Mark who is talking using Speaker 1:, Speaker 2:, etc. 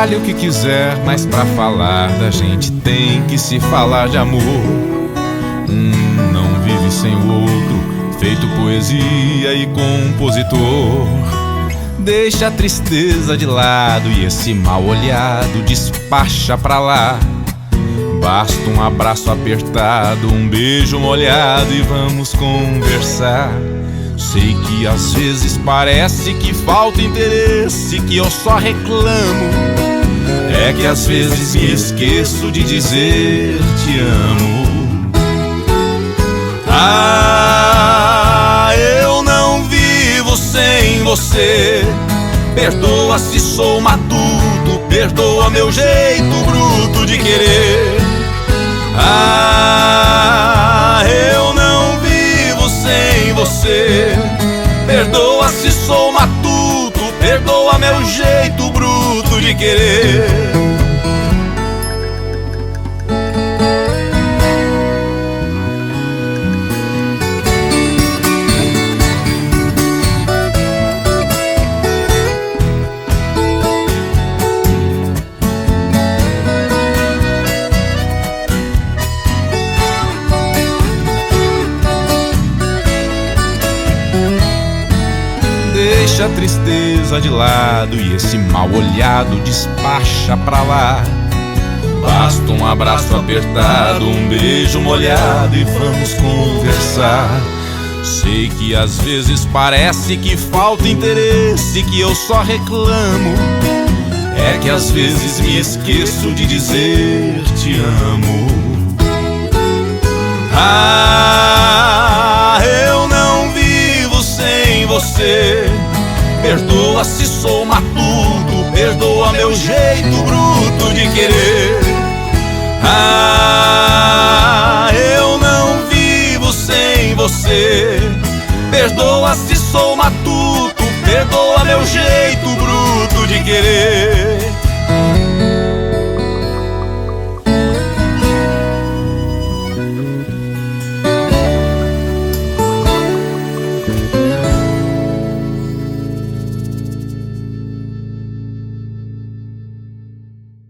Speaker 1: Fale o que quiser, mas pra falar da gente tem que se falar de amor. Não vive sem o outro, feito poesia e compositor. Deixa a tristeza de lado e esse mal olhado despacha pra lá. Basta um abraço apertado, um beijo molhado e vamos conversar. Sei que às vezes parece que falta interesse, que eu só reclamo. É que às vezes me esqueço de dizer te amo. Ah, eu não vivo sem você. Perdoa se sou matuto, perdoa meu jeito bruto de querer. Ah, eu não vivo sem você. Perdoa se sou matuto, perdoa meu jeito bruto de querer. Deixa a tristeza de lado e esse mal olhado despacha pra lá. Basta um abraço apertado, um beijo molhado e vamos conversar. Sei que às vezes parece que falta interesse, que eu só reclamo. É que às vezes me esqueço de dizer te amo. Ah, eu não vivo sem você. Perdoa se sou matuto, perdoa meu jeito bruto de querer.